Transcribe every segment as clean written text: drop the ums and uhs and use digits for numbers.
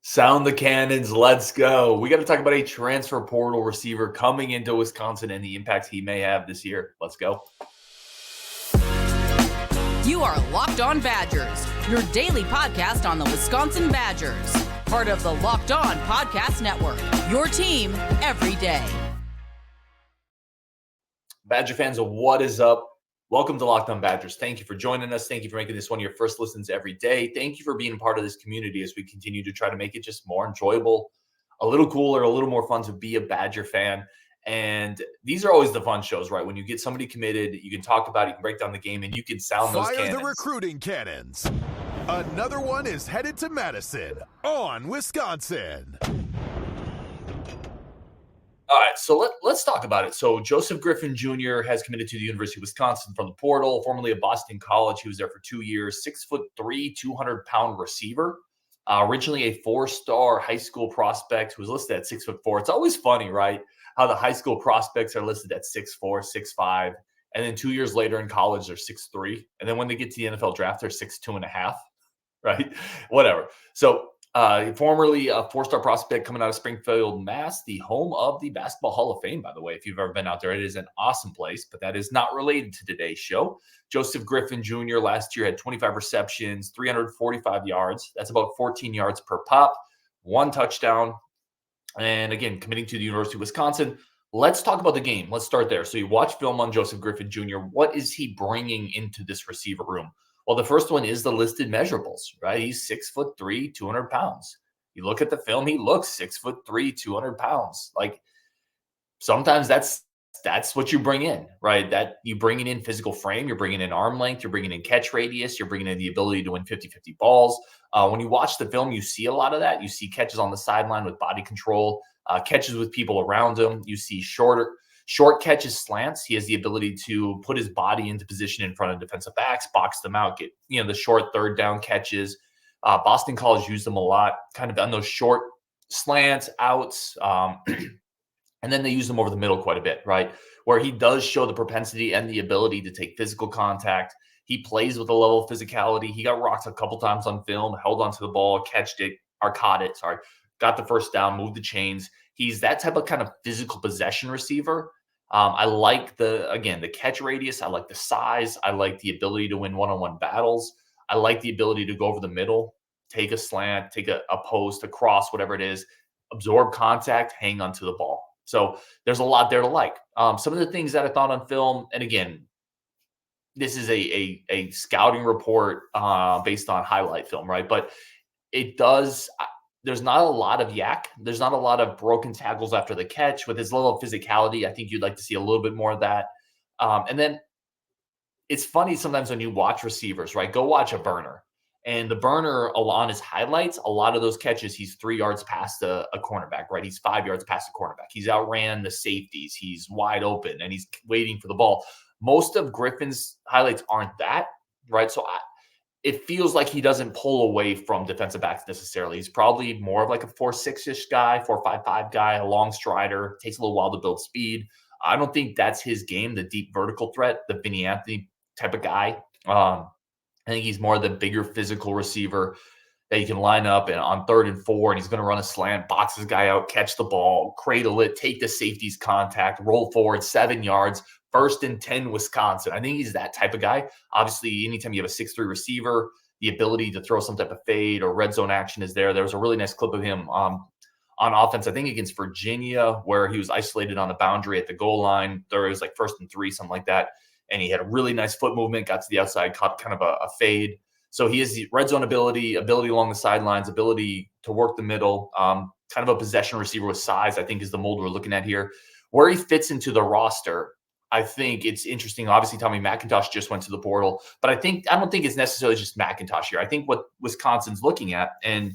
Sound the cannons. Let's go. We got to talk about a transfer portal receiver coming into Wisconsin and the impact he may have this year. Let's go. You are Locked On Badgers, your daily podcast on the Wisconsin Badgers. Part of the Locked On Podcast Network, your team every day. Badger fans, what is up? Welcome to Locked On Badgers. Thank you for joining us. Thank you for making this one of your first listens every day. Thank you for being part of this community as we continue to try to make it just more enjoyable, a little cooler, a little more fun to be a Badger fan. And these are always the fun shows, right? When you get somebody committed, you can talk about it, you can break down the game, and you can sound those cannons. Fire the recruiting cannons. Another one is headed to Madison on Wisconsin. All right, so let's talk about it. So Joseph Griffin Jr. has committed to the University of Wisconsin from the portal, formerly of Boston College. He was there for 2 years, 6'3", 200-pound receiver. Originally a four-star high school prospect who was listed at 6'4". It's always funny, right? How the high school prospects are listed at 6'4", 6'5", and then 2 years later in college they're 6'3", and then when they get to the NFL draft they're 6'2.5", right? Whatever. So formerly a four-star prospect coming out of Springfield, Mass, the home of the Basketball Hall of Fame, by the way. If you've ever been out there, it is an awesome place, but that is not related to today's show. Joseph Griffin Jr. last year had 25 receptions, 345 yards. That's about 14 yards per pop, 1 touchdown. And again, committing to the University of Wisconsin. Let's talk about the game. Let's start there. So you watch film on Joseph Griffin Jr. What is he bringing into this receiver room? Well, the first one is the listed measurables, right? He's 6'3", 200 pounds. You look at the film, he looks 6'3", 200 pounds. Like sometimes that's what you bring in, right? That you bring in physical frame, you're bringing in arm length, you're bringing in catch radius, you're bringing in the ability to win 50-50 balls. When you watch the film, you see a lot of that. You see catches on the sideline with body control, catches with people around him. You see short catches, slants. He has the ability to put his body into position in front of defensive backs, box them out, get the short third down catches. Boston College used them a lot, kind of on those short slants, outs, and then they use them over the middle quite a bit, right? Where he does show the propensity and the ability to take physical contact. He plays with a level of physicality. He got rocked a couple times on film, held onto the ball, caught it, got the first down, moved the chains. He's that type of kind of physical possession receiver. I like the catch radius. I like the size. I like the ability to win one-on-one battles. I like the ability to go over the middle, take a slant, take a post, a cross, whatever it is, absorb contact, hang onto the ball. So there's a lot there to like. Some of the things that I thought on film, and again, this is a scouting report based on highlight film, right? But it does. There's not a lot of yak. There's not a lot of broken tackles after the catch. With his level of physicality, I think you'd like to see a little bit more of that. And then it's funny sometimes when you watch receivers, right? Go watch a burner. And the burner on his highlights, a lot of those catches, he's 3 yards past a cornerback, right? He's 5 yards past a cornerback. He's outran the safeties. He's wide open, and he's waiting for the ball. Most of Griffin's highlights aren't that, right? So it feels like he doesn't pull away from defensive backs necessarily. He's probably more of like a 4'6"-ish guy, 4'5" guy, a long strider, takes a little while to build speed. I don't think that's his game, the deep vertical threat, the Vinny Anthony type of guy. I think he's more the bigger physical receiver that you can line up and on 3rd and 4, and he's going to run a slant, box his guy out, catch the ball, cradle it, take the safety's contact, roll forward 7 yards, 1st and 10 Wisconsin. I think he's that type of guy. Obviously, anytime you have a 6'3" receiver, the ability to throw some type of fade or red zone action is there. There was a really nice clip of him on offense, I think against Virginia, where he was isolated on the boundary at the goal line. There was like 1st and 3, something like that. And he had a really nice foot movement, got to the outside, caught kind of a fade. So he has the red zone ability along the sidelines, ability to work the middle, kind of a possession receiver with size, I think is the mold we're looking at here. Where he fits into the roster, I think it's interesting. Obviously, Tommy McIntosh just went to the portal, but I don't think it's necessarily just McIntosh here. I think what Wisconsin's looking at, and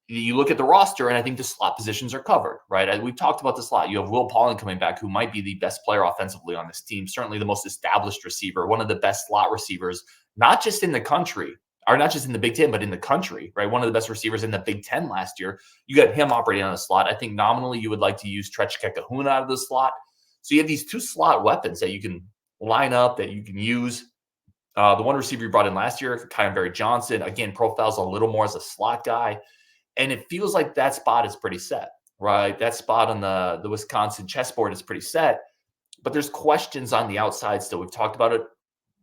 you look at the roster, and I think the slot positions are covered, right? We've talked about the slot. You have Will Pauling coming back, who might be the best player offensively on this team, certainly the most established receiver, one of the best slot receivers, not just in the country, or not just in the Big Ten, but in the country, right? One of the best receivers in the Big Ten last year. You got him operating on the slot. I think nominally you would like to use Trech Kekahuna out of the slot. So you have these 2 slot weapons that you can line up, that you can use. The one receiver you brought in last year, Camren Johnson, again, profiles a little more as a slot guy. And it feels like that spot is pretty set, right? That spot on the Wisconsin chessboard is pretty set. But there's questions on the outside still. We've talked about it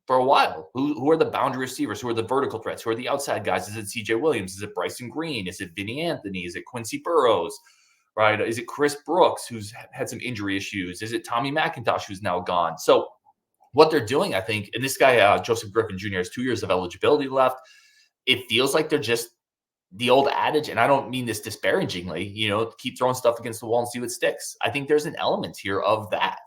for a while. Who are the boundary receivers? Who are the vertical threats? Who are the outside guys? Is it CJ Williams? Is it Bryson Green? Is it Vinny Anthony? Is it Quincy Burrows? Right? Is it Chris Brooks, who's had some injury issues? Is it Tommy McIntosh, who's now gone? So what they're doing, I think, and this guy, Joseph Griffin Jr., has 2 years of eligibility left. It feels like they're just the old adage, and I don't mean this disparagingly, keep throwing stuff against the wall and see what sticks. I think there's an element here of that.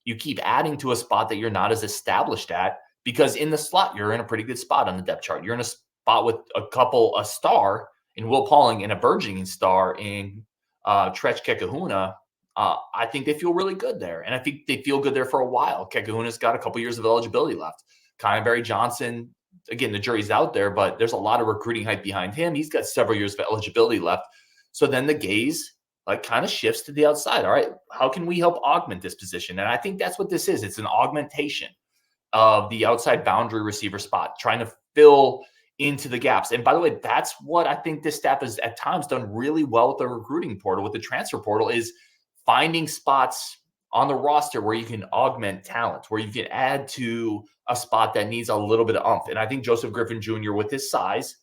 You keep adding to a spot that you're not as established at, because in the slot, you're in a pretty good spot on the depth chart. You're in a spot with a star in Will Pauling and a burgeoning star in Trech Kekahuna. I think they feel really good there. And I think they feel good there for a while. Kekahuna's got a couple years of eligibility left. Barry Johnson, again, the jury's out there, but there's a lot of recruiting hype behind him. He's got several years of eligibility left. So then the gaze kind of shifts to the outside. All right, how can we help augment this position? And I think that's what this is. It's an augmentation of the outside boundary receiver spot, trying to fill into the gaps. And by the way, that's what I think this staff has at times done really well with the recruiting portal, with the transfer portal, is finding spots on the roster where you can augment talent, where you can add to a spot that needs a little bit of oomph. And I think Joseph Griffin Jr., with his size,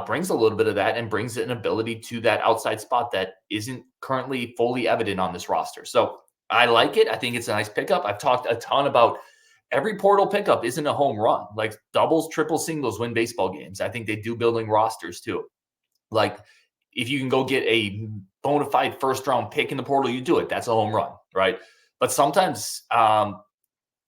brings a little bit of that and brings an ability to that outside spot that isn't currently fully evident on this roster. So I like it. I think it's a nice pickup. I've talked a ton about every portal pickup isn't a home run. Like doubles, triples, singles win baseball games. I think they do building rosters too. Like if you can go get a bona fide first round pick in the portal, you do it. That's a home run, right? But sometimes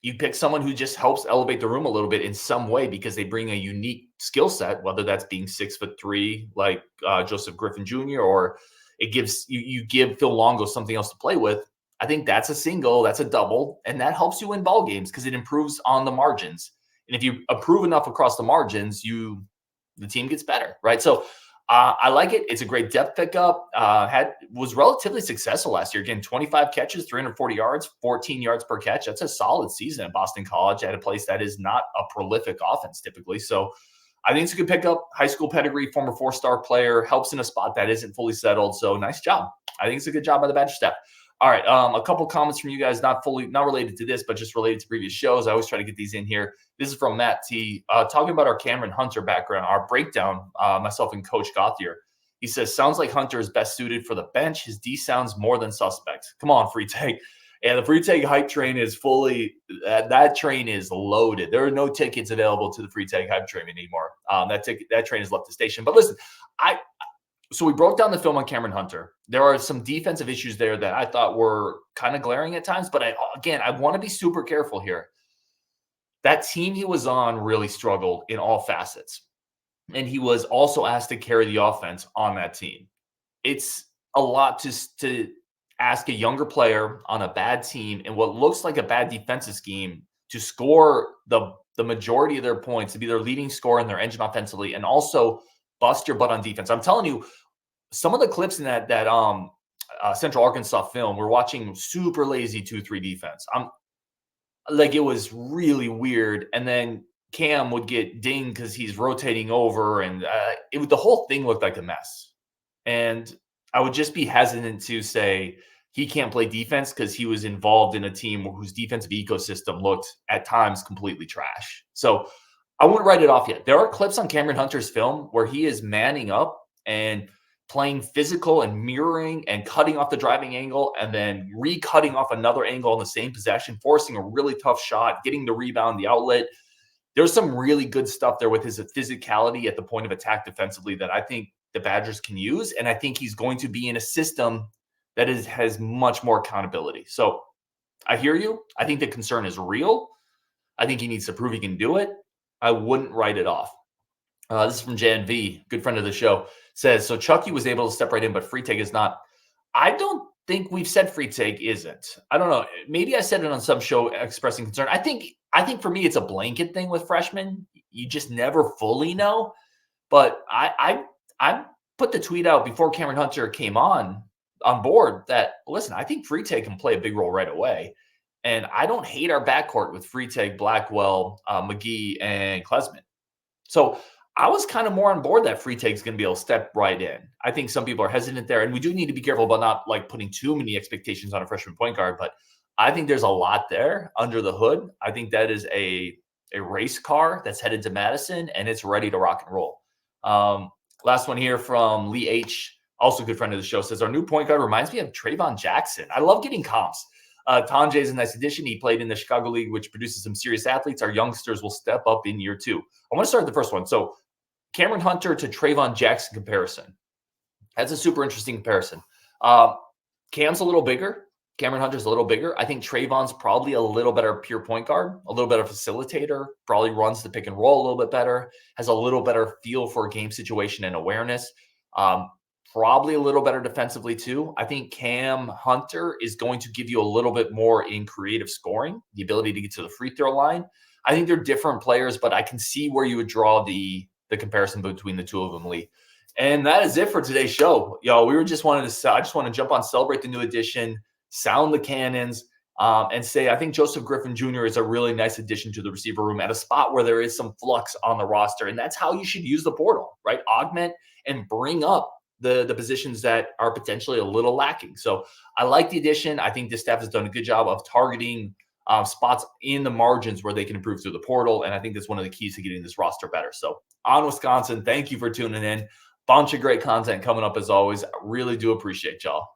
you pick someone who just helps elevate the room a little bit in some way because they bring a unique skill set, whether that's being 6'3", like Joseph Griffin Jr., or it gives you give Phil Longo something else to play with. I think that's a single, that's a double, and that helps you win ball games because it improves on the margins. And if you improve enough across the margins, the team gets better, right? So I like it. It's a great depth pickup. Was relatively successful last year. Again, 25 catches, 340 yards, 14 yards per catch. That's a solid season at Boston College at a place that is not a prolific offense typically. So I think it's a good pickup. High school pedigree, former 4-star player, helps in a spot that isn't fully settled. So nice job. I think it's a good job by the Badger staff. All right, a couple comments from you guys, not related to this, but just related to previous shows. I always try to get these in here. This is from Matt T. Talking about our Camren Hunter background, our breakdown, myself and Coach Gauthier. He says, sounds like Hunter is best suited for the bench. His D sounds more than suspect. Come on, Freitag. And the Freitag hype train is fully that train is loaded. There are no tickets available to the Freitag hype train anymore. That train has left the station. But listen, So we broke down the film on Camren Hunter. There are some defensive issues there that I thought were kind of glaring at times, but I want to be super careful here. That team he was on really struggled in all facets, and he was also asked to carry the offense on that team. It's a lot to ask a younger player on a bad team and what looks like a bad defensive scheme to score the majority of their points, to be their leading scorer and their engine offensively, and also bust your butt on defense. I'm telling you, some of the clips in that Central Arkansas film, we're watching super lazy 2-3 defense. It was really weird. And then Cam would get dinged because he's rotating over, and the whole thing looked like a mess. And I would just be hesitant to say he can't play defense because he was involved in a team whose defensive ecosystem looked at times completely trash. So I wouldn't write it off yet. There are clips on Camren Hunter's film where he is manning up and playing physical and mirroring and cutting off the driving angle and then recutting off another angle on the same possession, forcing a really tough shot, getting the rebound, the outlet. There's some really good stuff there with his physicality at the point of attack defensively that I think the Badgers can use. And I think he's going to be in a system that has much more accountability. So I hear you. I think the concern is real. I think he needs to prove he can do it. I wouldn't write it off. This is from Jan V, good friend of the show, says, so Chucky was able to step right in, but Freitag is not. I don't think we've said Freitag isn't. I don't know. Maybe I said it on some show expressing concern. I think for me, it's a blanket thing with freshmen. You just never fully know. But I put the tweet out before Camren Hunter came on board that, listen, I think Freitag can play a big role right away. And I don't hate our backcourt with Freitag, Blackwell, McGee, and Klesman. So I was kind of more on board that Freitag's going to be able to step right in. I think some people are hesitant there, and we do need to be careful about not like putting too many expectations on a freshman point guard. But I think there's a lot there under the hood. I think that is a race car that's headed to Madison, and it's ready to rock and roll. Last one here from Lee H, also a good friend of the show, says our new point guard reminds me of Trayvon Jackson. I love getting comps. Tanjay is a nice addition. He played in the Chicago League, which produces some serious athletes. Our youngsters will step up in year 2. I want to start with the first one. So Camren Hunter to Trayvon Jackson comparison. That's a super interesting comparison. Cam's a little bigger. Camren Hunter's a little bigger. I think Trayvon's probably a little better pure point guard, a little better facilitator, probably runs the pick and roll a little bit better, has a little better feel for game situation and awareness. Probably a little better defensively too. I think Cam Hunter is going to give you a little bit more in creative scoring, the ability to get to the free throw line. I think they're different players, but I can see where you would draw the comparison between the two of them, Lee. And that is it for today's show. Yo, I just want to jump on, celebrate the new edition, sound the cannons, and say I think Joseph Griffin Jr. is a really nice addition to the receiver room at a spot where there is some flux on the roster. And that's how you should use the portal, right? Augment and bring up the positions that are potentially a little lacking. So I like the addition. I think this staff has done a good job of targeting spots in the margins where they can improve through the portal. And I think that's one of the keys to getting this roster better. So on Wisconsin, thank you for tuning in. Bunch of great content coming up as always. I really do appreciate y'all.